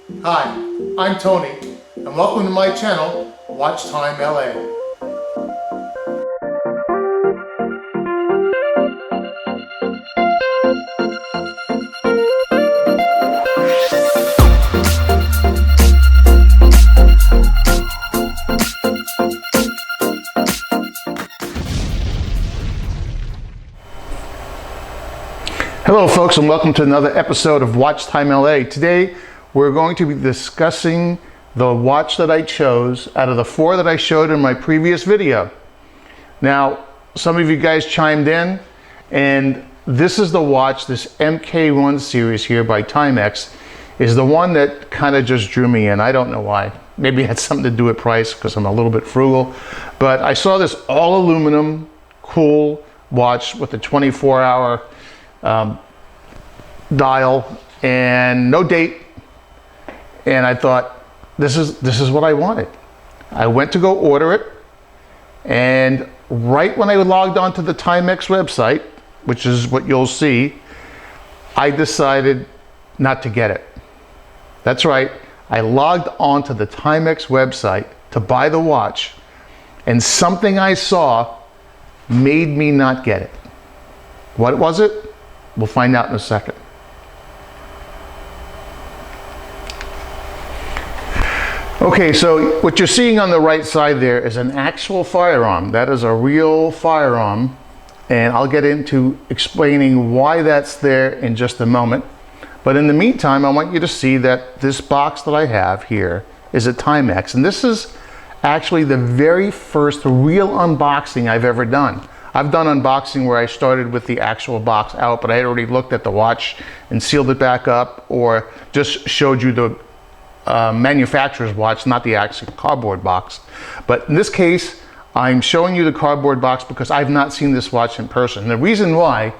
Hi, I'm Tony, and welcome to my channel, Watch Time LA. Hello folks, and welcome to another episode of Watch Time LA. Today we're going to be discussing the watch that I chose out of the 4 that I showed in my previous video. Now, some of you guys chimed in, and this is the watch, this MK1 series here by Timex, is the one that kind of just drew me in. I don't know why. Maybe it had something to do with price because I'm a little bit frugal. But I saw this all aluminum, cool watch with a 24-hour dial and no date, and I thought this is what I wanted. I went to go order it, and right when I logged on to the Timex website, which is what you'll see, I decided not to get it. That's right, I logged on to the Timex website to buy the watch, and something I saw made me not get it. What was it? We'll find out in a second. Okay, so what you're seeing on the right side there is an actual firearm. That is a real firearm, and I'll get into explaining why that's there in just a moment. But in the meantime, I want you to see that this box that I have here is a Timex, and this is actually the very first real unboxing I've ever done. I've done unboxing where I started with the actual box out, but I had already looked at the watch and sealed it back up, or just showed you the manufacturer's watch, not the actual cardboard box. But in this case, I'm showing you the cardboard box because I've not seen this watch in person. The reason why,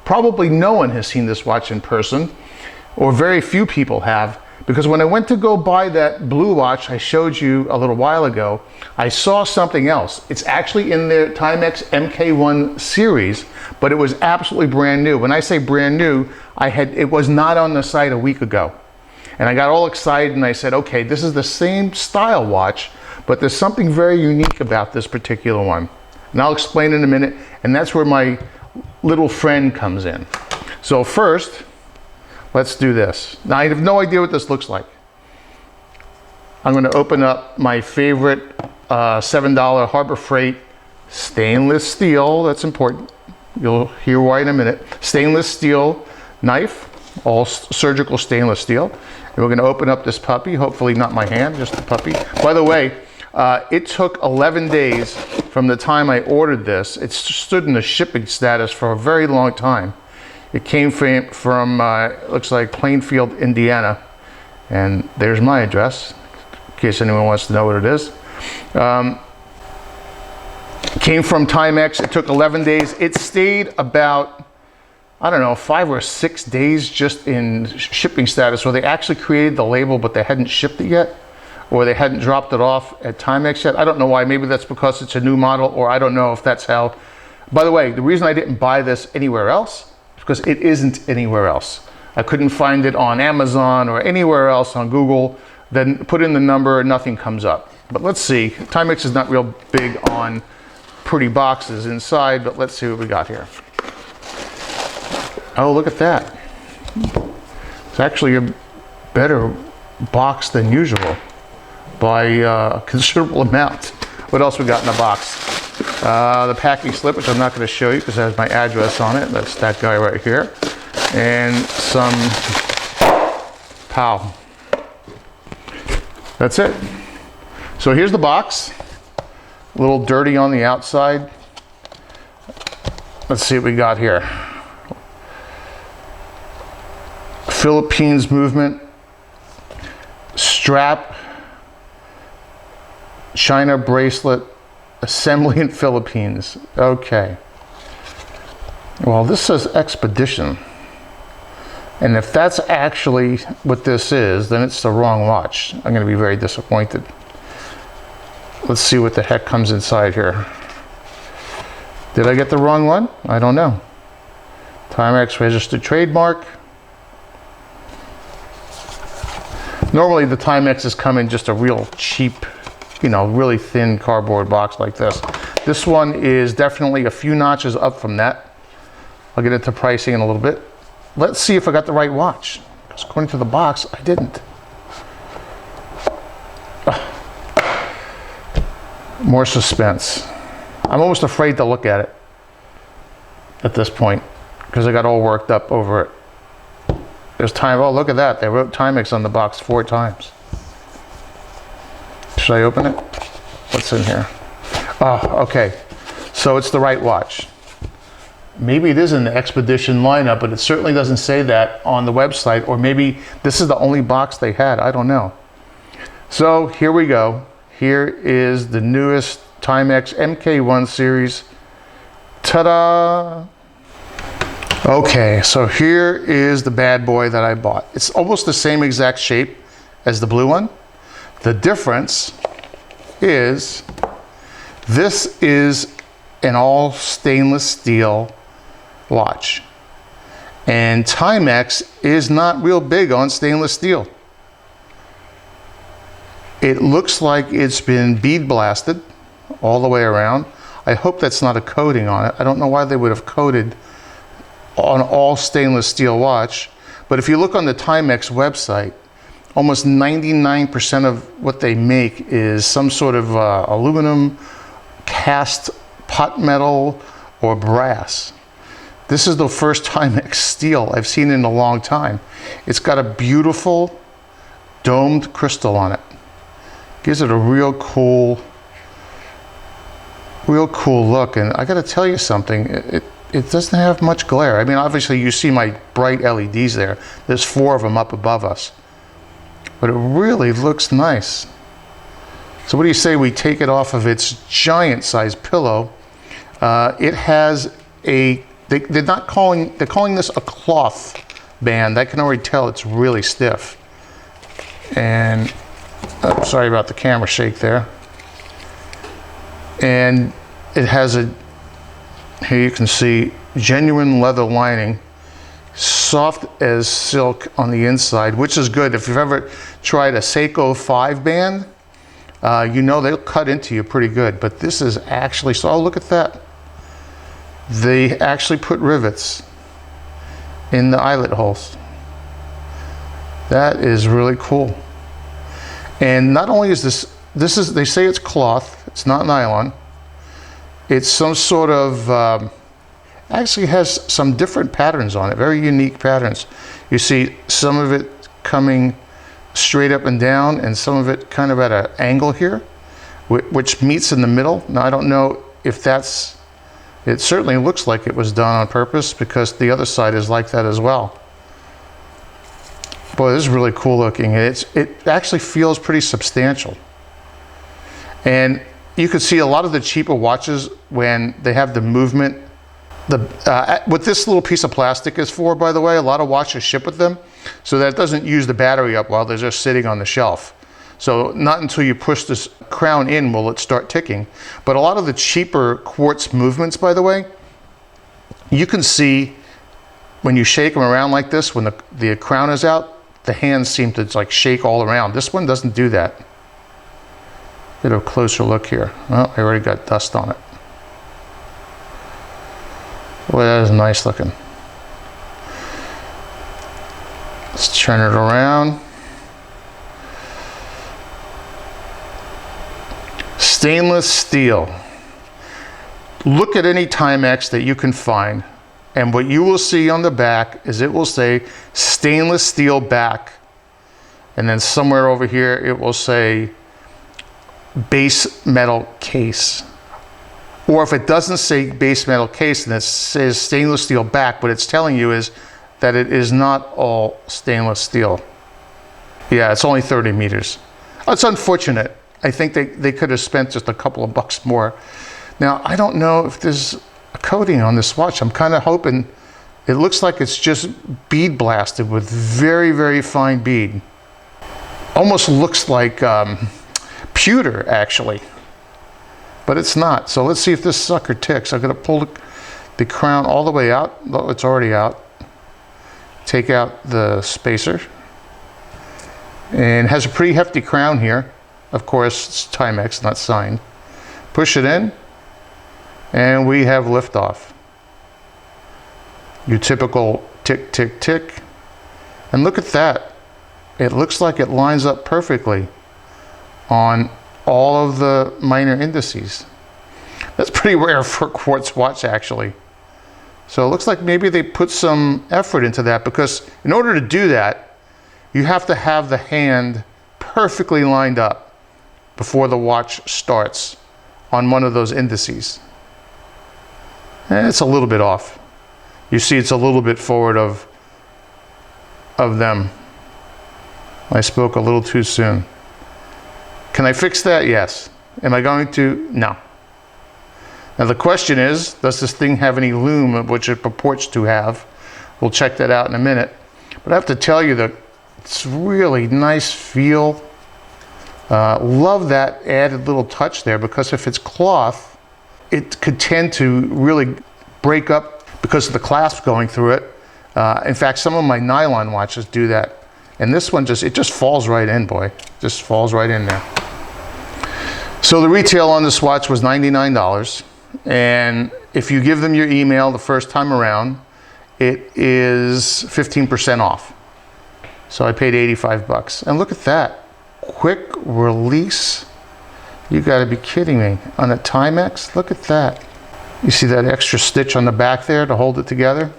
probably no one has seen this watch in person, or very few people have, because when I went to go buy that blue watch I showed you a little while ago, I saw something else. It's actually in the Timex MK1 series, but it was absolutely brand new. When I say brand new, it was not on the site a week ago. And I got all excited and I said, okay, this is the same style watch, but there's something very unique about this particular one. And I'll explain in a minute, and that's where my little friend comes in. So first, let's do this. Now, I have no idea what this looks like. I'm going to open up my favorite $7 Harbor Freight stainless steel. That's important. You'll hear why in a minute. Stainless steel knife, all surgical stainless steel. And we're going to open up this puppy, hopefully not my hand, just the puppy. By the way, it took 11 days from the time I ordered this. It stood in the shipping status for a very long time. It came from looks like Plainfield, Indiana. And there's my address, in case anyone wants to know what it is. It came from Timex. It took 11 days. It stayed about, I don't know, 5 or 6 days just in shipping status, where they actually created the label, but they hadn't shipped it yet, or they hadn't dropped it off at Timex yet. I don't know why. Maybe that's because it's a new model, or I don't know if that's how. By the way, the reason I didn't buy this anywhere else is because it isn't anywhere else. I couldn't find it on Amazon or anywhere else on Google. Then put in the number, nothing comes up. But let's see. Timex is not real big on pretty boxes inside, but let's see what we got here. Oh, look at that. It's actually a better box than usual by a considerable amount. What else we got in the box? The packing slip, which I'm not going to show you because it has my address on it. That's that guy right here. And some POW. That's it. So here's the box. A little dirty on the outside. Let's see what we got here. Philippines movement, strap, China bracelet, assembly in Philippines. Okay. Well, this says expedition. And if that's actually what this is, then it's the wrong watch. I'm going to be very disappointed. Let's see what the heck comes inside here. Did I get the wrong one? I don't know. Timex registered trademark. Normally the Timexes come in just a real cheap, you know, really thin cardboard box like this. This one is definitely a few notches up from that. I'll get into pricing in a little bit. Let's see if I got the right watch. Because according to the box, I didn't. More suspense. I'm almost afraid to look at it at this point because I got all worked up over it. There's time. Oh, look at that. They wrote Timex on the box 4 times. Should I open it? What's in here? Oh, okay. So it's the right watch. Maybe it is in the Expedition lineup, but it certainly doesn't say that on the website, or maybe this is the only box they had. I don't know. So here we go. Here is the newest Timex MK1 series. Ta-da! Okay, so here is the bad boy that I bought. It's almost the same exact shape as the blue one. The difference is this is an all stainless steel watch. And Timex is not real big on stainless steel. It looks like it's been bead blasted all the way around. I hope that's not a coating on it. I don't know why they would have coated on all stainless steel watch. But if you look on the Timex website, almost 99% of what they make is some sort of aluminum, cast pot metal, or brass. This is the first Timex steel I've seen in a long time. It's got a beautiful domed crystal on it. Gives it a real cool look. And I gotta tell you something, it doesn't have much glare. I mean, obviously you see my bright LEDs there. There's 4 of them up above us. But it really looks nice. So what do you say we take it off of its giant size pillow? It has a, they're calling this a cloth band. I can already tell it's really stiff. And, oh, sorry about the camera shake there. And it has a, here you can see, genuine leather lining, soft as silk on the inside, which is good. If you've ever tried a Seiko 5 band, you know they'll cut into you pretty good. But this is actually, so oh, look at that. They actually put rivets in the eyelet holes. That is really cool. And not only is this is, they say it's cloth, it's not nylon. It's some sort of, actually has some different patterns on it, very unique patterns. You see some of it coming straight up and down, and some of it kind of at an angle here, which meets in the middle. Now I don't know if that's, it certainly looks like it was done on purpose because the other side is like that as well. Boy, this is really cool looking. It actually feels pretty substantial. And you can see a lot of the cheaper watches when they have the movement. What this little piece of plastic is for, by the way, a lot of watches ship with them, so that it doesn't use the battery up while they're just sitting on the shelf. So not until you push this crown in will it start ticking. But a lot of the cheaper quartz movements, by the way, you can see when you shake them around like this, when the crown is out, the hands seem to like shake all around. This one doesn't do that. Get a closer look here. Oh, I already got dust on it. Boy, that is nice looking. Let's turn it around. Stainless steel. Look at any Timex that you can find, and what you will see on the back is it will say stainless steel back, and then somewhere over here it will say base metal case. Or if it doesn't say base metal case and it says stainless steel back, what it's telling you is that it is not all stainless steel. Yeah, it's only 30 meters. It's unfortunate. I think they could have spent just a couple of bucks more. Now, I don't know if there's a coating on this watch. I'm kind of hoping, it looks like it's just bead blasted with very, very fine bead. Almost looks like pewter, actually. But it's not. So let's see if this sucker ticks. I'm going to pull the crown all the way out. Oh, it's already out. Take out the spacer. And has a pretty hefty crown here. Of course, it's Timex, not signed. Push it in, and we have liftoff. Your typical tick, tick, tick. And look at that. It looks like it lines up perfectly on all of the minor indices. That's pretty rare for a quartz watch, actually. So it looks like maybe they put some effort into that, because in order to do that, you have to have the hand perfectly lined up before the watch starts on one of those indices. And it's a little bit off. You see it's a little bit forward of them. I spoke a little too soon. Can I fix that? Yes. Am I going to? No. Now the question is, does this thing have any lume, which it purports to have? We'll check that out in a minute. But I have to tell you that it's really nice feel. Love that added little touch there, because if it's cloth, it could tend to really break up because of the clasp going through it. In fact, some of my nylon watches do that. And this one it just falls right in, boy. Just falls right in there. So the retail on this watch was $99. And if you give them your email the first time around, it is 15% off. So I paid 85 bucks. And look at that. Quick release. You gotta be kidding me. On a Timex, look at that. You see that extra stitch on the back there to hold it together?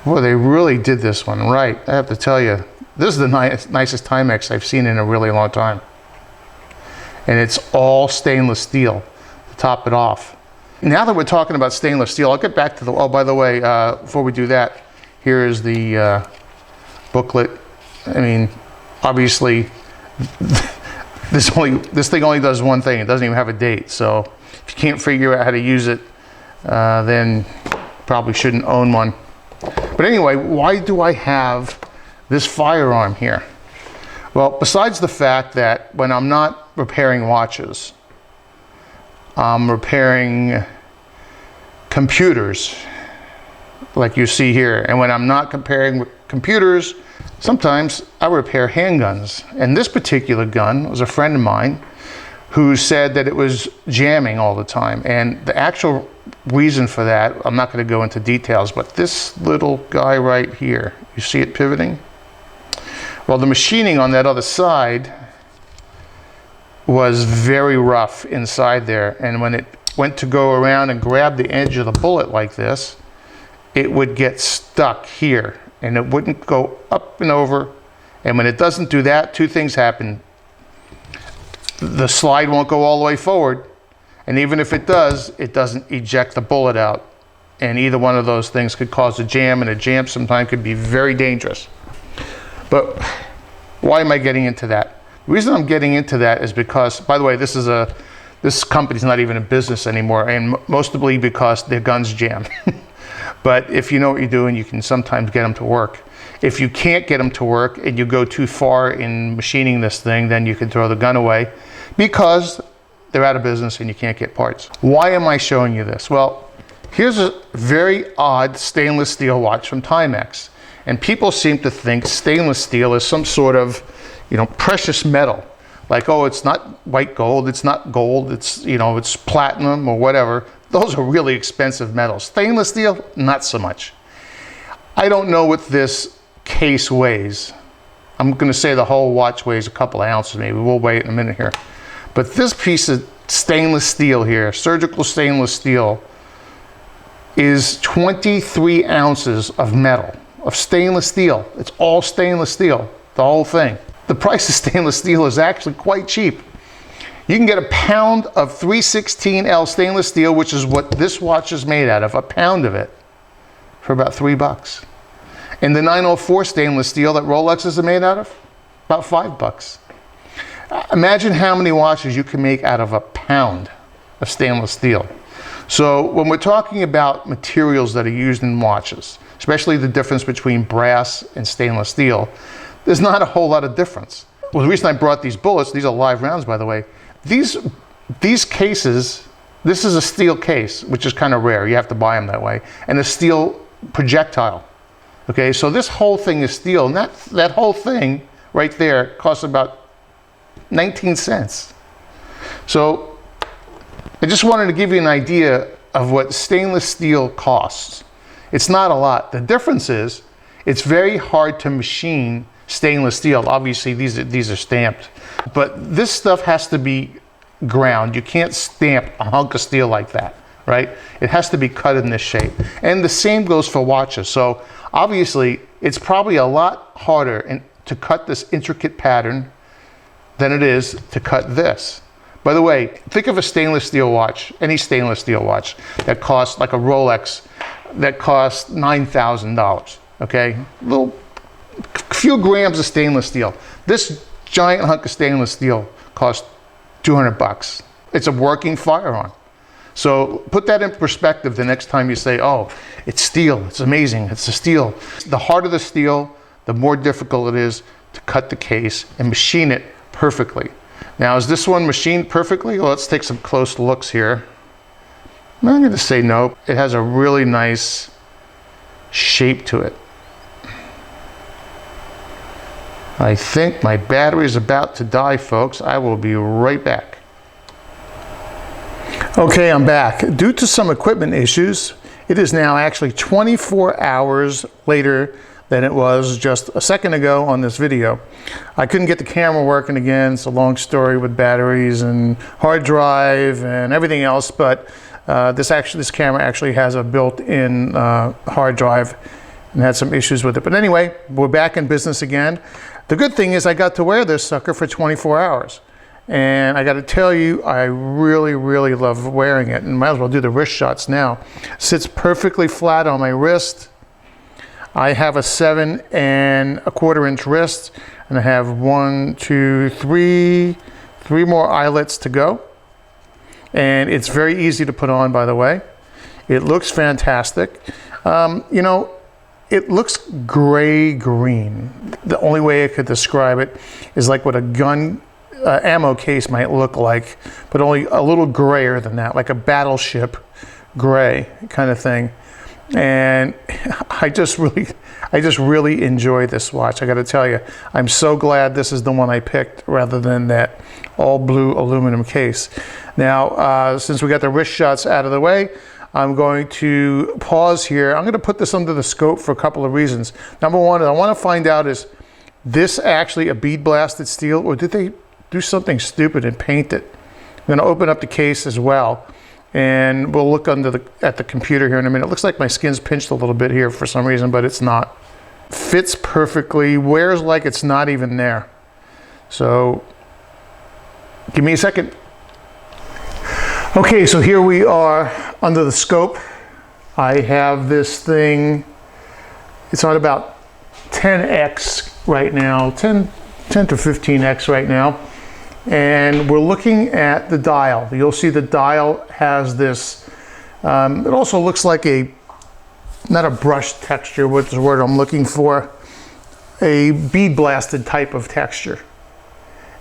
Boy, they really did this one right. I have to tell you, this is the nicest Timex I've seen in a really long time. And it's all stainless steel to top it off. Now that we're talking about stainless steel, I'll get back to the, oh, by the way, before we do that, here is the booklet. I mean, obviously, this thing only does one thing. It doesn't even have a date. So if you can't figure out how to use it, then probably shouldn't own one. But anyway, why do I have this firearm here? Well, besides the fact that when I'm not repairing watches, I'm repairing computers, like you see here. And when I'm not comparing computers, sometimes I repair handguns. And this particular gun was a friend of mine who said that it was jamming all the time. And the actual reason for that, I'm not going to go into details, but this little guy right here, you see it pivoting? Well, the machining on that other side was very rough inside there. And when it went to go around and grab the edge of the bullet like this, it would get stuck here and it wouldn't go up and over. And when it doesn't do that, two things happen. The slide won't go all the way forward. And even if it does, it doesn't eject the bullet out. And either one of those things could cause a jam, and a jam sometimes could be very dangerous. But why am I getting into that? The reason I'm getting into that is because, by the way, this company's not even in business anymore, and mostly because their guns jam. But if you know what you're doing, you can sometimes get them to work. If you can't get them to work and you go too far in machining this thing, then you can throw the gun away because they're out of business and you can't get parts. Why am I showing you this? Well, here's a very odd stainless steel watch from Timex. And people seem to think stainless steel is some sort of, precious metal. Like, oh, it's not white gold, it's not gold, it's, it's platinum or whatever. Those are really expensive metals. Stainless steel, not so much. I don't know what this case weighs. I'm going to say the whole watch weighs a couple of ounces maybe. We'll weigh it in a minute here. But this piece of stainless steel here, surgical stainless steel, is 23 ounces of metal, of stainless steel. It's all stainless steel, the whole thing. The price of stainless steel is actually quite cheap. You can get a pound of 316L stainless steel, which is what this watch is made out of, a pound of it, for about $3. And the 904 stainless steel that Rolexes are made out of, about $5. Imagine how many watches you can make out of a pound of stainless steel. So when we're talking about materials that are used in watches, especially the difference between brass and stainless steel, there's not a whole lot of difference. Well, the reason I brought these bullets, these are live rounds, by the way, these cases, this is a steel case, which is kind of rare. You have to buy them that way, and a steel projectile. Okay, so this whole thing is steel, and that whole thing right there costs about 19 cents. So I just wanted to give you an idea of what stainless steel costs. It's not a lot. The difference is it's very hard to machine stainless steel. Obviously these are stamped, but this stuff has to be ground. You can't stamp a hunk of steel like that, right? It has to be cut in this shape. And the same goes for watches. So obviously it's probably a lot harder to cut this intricate pattern than it is to cut this. By the way, think of a stainless steel watch, any stainless steel watch that costs, like a Rolex, that costs $9,000, okay? Few grams of stainless steel. This giant hunk of stainless steel costs 200 bucks. It's a working firearm. So put that in perspective the next time you say, oh, it's steel, it's amazing, it's the steel. The harder the steel, the more difficult it is to cut the case and machine it perfectly. Now, is this one machined perfectly? Well, let's take some close looks here. I'm going to say no. It has a really nice shape to it. I think my battery is about to die, folks. I will be right back. Okay, I'm back. Due to some equipment issues, it is now actually 24 hours later than it was just a second ago on this video. I couldn't get the camera working again. It's a long story with batteries and hard drive and everything else, but this camera actually has a built-in hard drive and had some issues with it. But anyway, we're back in business again. The good thing is I got to wear this sucker for 24 hours. And I got to tell you, I really, really love wearing it. And might as well do the wrist shots now. Sits perfectly flat on my wrist. I have a 7 1/4 inch wrist, and I have 1, 2, 3 more eyelets to go. And it's very easy to put on, by the way. It looks fantastic. You know, it looks gray-green. The only way I could describe it is like what a gun ammo case might look like, but only a little grayer than that, like a battleship gray kind of thing. And I just really enjoy this watch. I got to tell you, I'm so glad this is the one I picked rather than that all blue aluminum case. Now, since we got the wrist shots out of the way, I'm going to pause here. I'm going to put this under the scope for a couple of reasons. Number one, I want to find out, is this actually a bead blasted steel, or did they do something stupid and paint it? I'm going to open up the case as well, and we'll look at the computer here in a minute. It looks like my skin's pinched a little bit here for some reason, but it's not. Fits perfectly, wears like it's not even there. So give me a second. Okay, so here we are under the scope. I have this thing, it's on about 10x right now, 10 to 15x right now. And we're looking at the dial. You'll see the dial has this, it also looks like not a brush texture, what's the word I'm looking for, a bead blasted type of texture.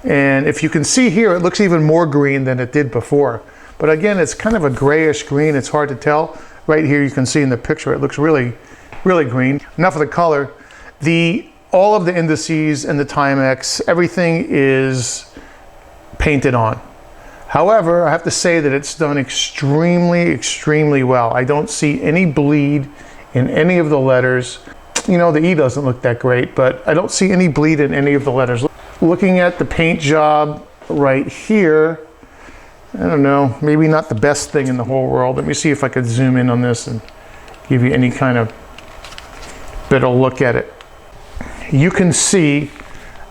And if you can see here, it looks even more green than it did before. But again, it's kind of a grayish green. It's hard to tell. Right here, you can see in the picture, it looks really, really green. Enough of the color. All of the indices and the Timex, everything is painted on. However, I have to say that it's done extremely, extremely well. I don't see any bleed in any of the letters. You know, the E doesn't look that great, but I don't see any bleed in any of the letters. Looking at the paint job right here, I don't know, maybe not the best thing in the whole world. Let me see if I could zoom in on this and give you any kind of better look at it. You can see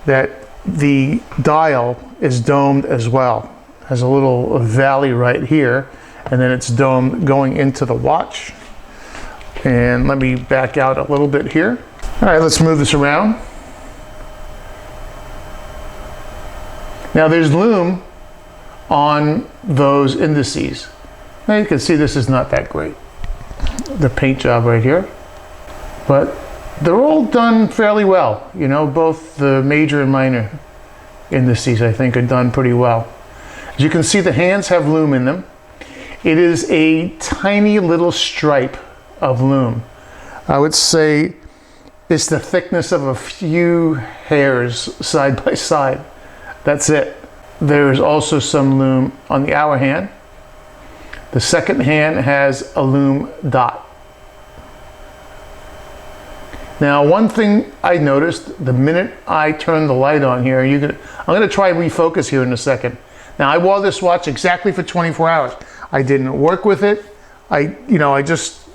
that the dial is domed as well. Has a little valley right here, and then it's domed going into the watch. And let me back out a little bit here. All right, let's move this around. Now there's lume on those indices. Now you can see this is not that great, the paint job right here, but they're all done fairly well. You know, both the major and minor indices I think are done pretty well. As you can see, the hands have lume in them. It is a tiny little stripe of lume. I would say is the thickness of a few hairs side by side. That's it. There's also some lume on the hour hand. The second hand has a lume dot. Now, one thing I noticed the minute I turned the light on here, I'm going to try refocus here in a second. Now, I wore this watch exactly for 24 hours. I didn't work with it. I just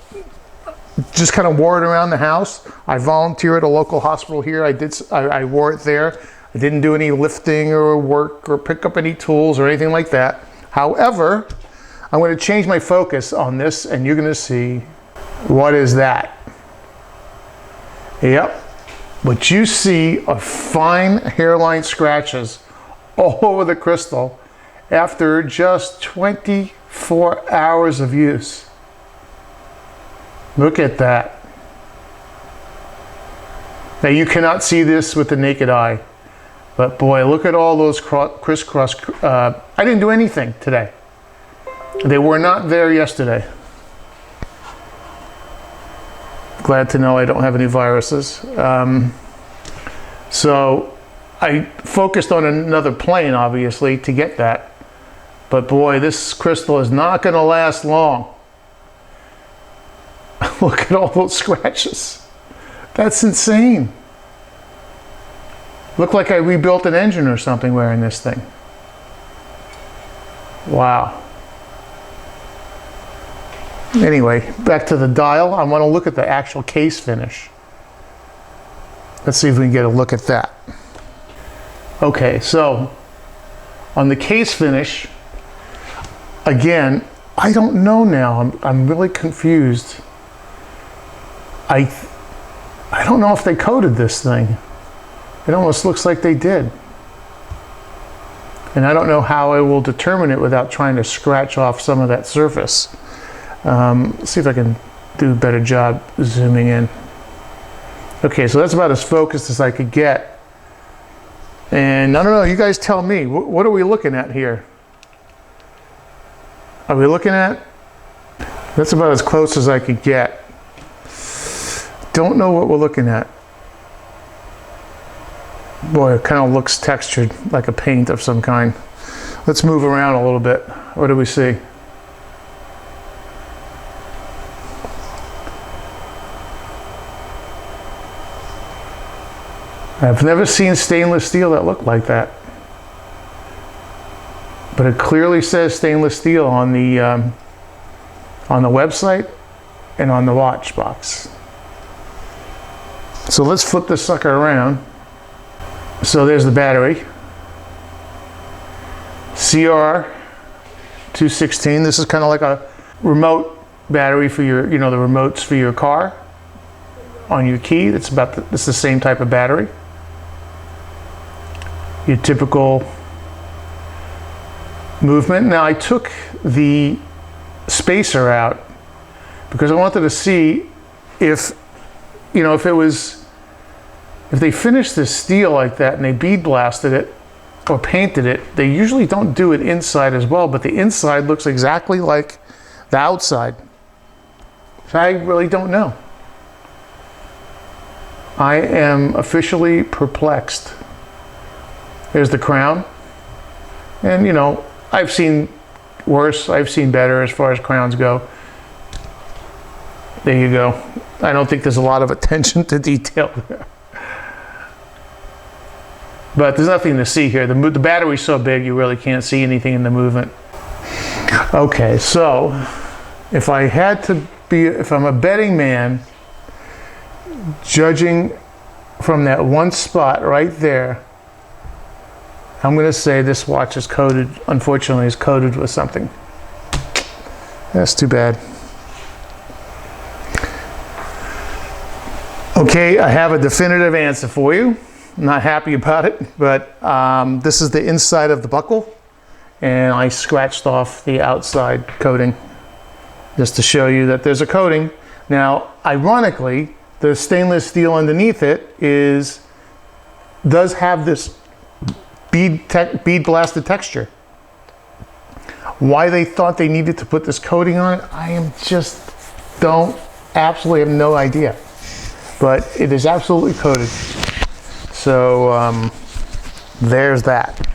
kind of wore it around the house. I volunteer at a local hospital here. I wore it there. I didn't do any lifting or work or pick up any tools or anything like that. However, I'm going to change my focus on this, and you're going to see what is that. Yep. What you see are fine hairline scratches all over the crystal after just 24 hours of use. Look at that. Now you cannot see this with the naked eye, but boy, look at all those crisscross. I didn't do anything today. They were not there yesterday. Glad to know I don't have any viruses. So I focused on another plane, obviously, to get that. But boy, this crystal is not going to last long. Look at all those scratches. That's insane. Looked like I rebuilt an engine or something wearing this thing. Wow. Anyway, back to the dial. I want to look at the actual case finish. Let's see if we can get a look at that. Okay, so on the case finish, again, I don't know now. I'm really confused. I don't know if they coated this thing. It almost looks like they did. And I don't know how I will determine it without trying to scratch off some of that surface. Let's see if I can do a better job zooming in. Okay, so that's about as focused as I could get. And I don't know, you guys tell me, what are we looking at here? Are we looking at? That's about as close as I could get. Don't know what we're looking at. Boy, it kind of looks textured like a paint of some kind. Let's move around a little bit. What do we see? I've never seen stainless steel that looked like that. But it clearly says stainless steel on the website and on the watch box. So let's flip this sucker around. So there's the battery. CR216. This is kind of like a remote battery for your, the remotes for your car on your key. It's the same type of battery. Your typical movement. Now I took the spacer out because I wanted to see if they finished this steel like that and they bead blasted it or painted it, they usually don't do it inside as well, but the inside looks exactly like the outside. So I really don't know. I am officially perplexed. There's the crown. And I've seen worse, I've seen better as far as crowns go. There you go. I don't think there's a lot of attention to detail there. But there's nothing to see here. The battery's so big you really can't see anything in the movement. Okay, so if I'm a betting man, judging from that one spot right there, I'm going to say this watch is coated, unfortunately, is coated with something. That's too bad. Okay, I have a definitive answer for you. I'm not happy about it, but this is the inside of the buckle, and I scratched off the outside coating just to show you that there's a coating. Now, ironically, the stainless steel underneath it does have this bead blasted texture. Why they thought they needed to put this coating on it, I absolutely have no idea. but it is absolutely coated. So there's that.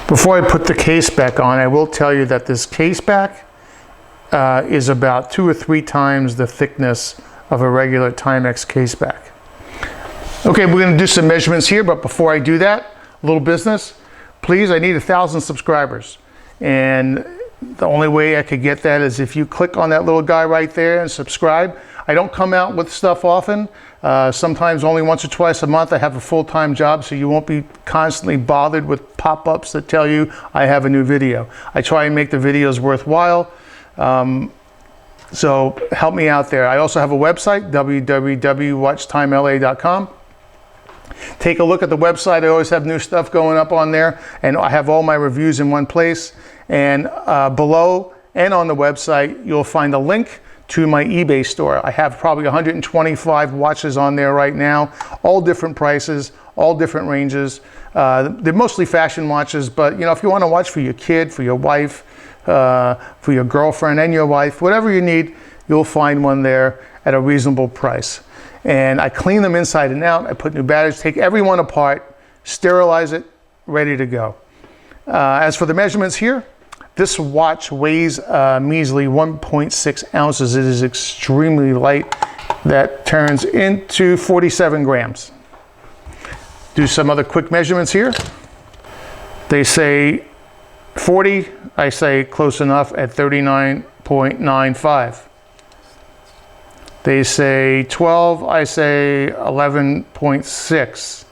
Before I put the case back on, I will tell you that this case back is about 2 or 3 times the thickness of a regular Timex case back. Okay, we're going to do some measurements here, but before I do that, a little business. Please, I need 1,000 subscribers. And the only way I could get that is if you click on that little guy right there and subscribe. I don't come out with stuff often. Sometimes only once or twice a month. I have a full-time job, so you won't be constantly bothered with pop-ups that tell you I have a new video. I try and make the videos worthwhile. So help me out there. I also have a website, www.watchtimela.com. Take a look at the website. I always have new stuff going up on there, and I have all my reviews in one place. And below and on the website, you'll find a link to my eBay store. I have probably 125 watches on there right now, all different prices, all different ranges. They're mostly fashion watches, but you know, if you want to watch for your kid, for your wife, for your girlfriend and your wife, whatever you need, you'll find one there at a reasonable price. And I clean them inside and out. I put new batteries, take every one apart, sterilize it, ready to go. As for the measurements here, this watch weighs measly 1.6 ounces. It is extremely light. That turns into 47 grams. Do some other quick measurements here. They say 40, I say close enough at 39.95. They say 12, I say 11.6.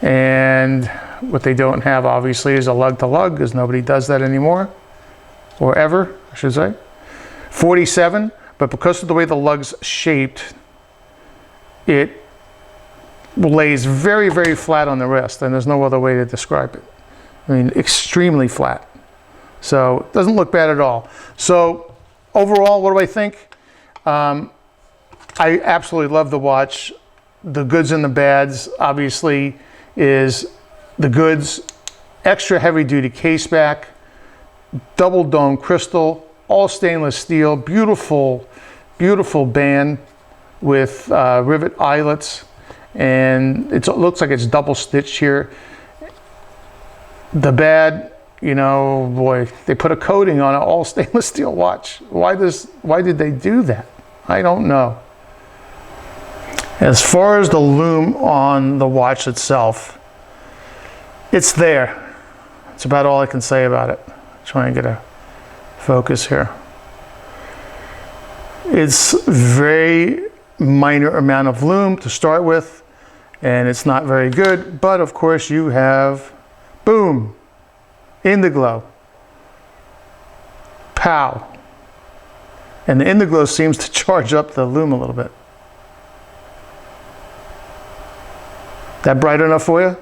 And what they don't have, obviously, is a lug-to-lug, because nobody does that anymore, or ever, I should say. 47, but because of the way the lug's shaped, it lays very, very flat on the wrist, and there's no other way to describe it. I mean, extremely flat. So it doesn't look bad at all. So overall, what do I think? I absolutely love the watch. The goods and the bads, obviously, is the goods, extra heavy duty case back, double dome crystal, all stainless steel, beautiful, beautiful band with rivet eyelets, and it looks like it's double stitched here. The bad, you know, boy, they put a coating on an all stainless steel watch. Why did they do that? I don't know. As far as the lume on the watch itself, it's there. That's about all I can say about it. Try and get a focus here. It's very minor amount of lume to start with, and it's not very good, but of course you have, boom, Indiglo. Pow. And the Indiglo seems to charge up the lume a little bit. That bright enough for you?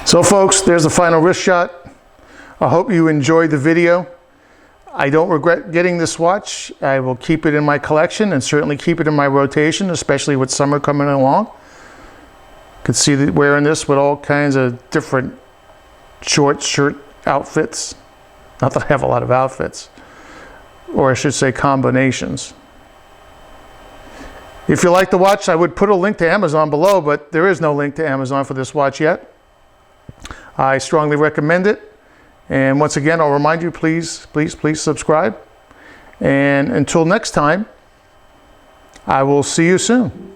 So folks, there's the final wrist shot. I hope you enjoyed the video. I don't regret getting this watch. I will keep it in my collection and certainly keep it in my rotation, especially with summer coming along. You can see that wearing this with all kinds of different short shirt outfits. Not that I have a lot of outfits, or I should say combinations. If you like the watch, I would put a link to Amazon below, but there is no link to Amazon for this watch yet. I strongly recommend it. And once again, I'll remind you, please, please, please subscribe. And until next time, I will see you soon.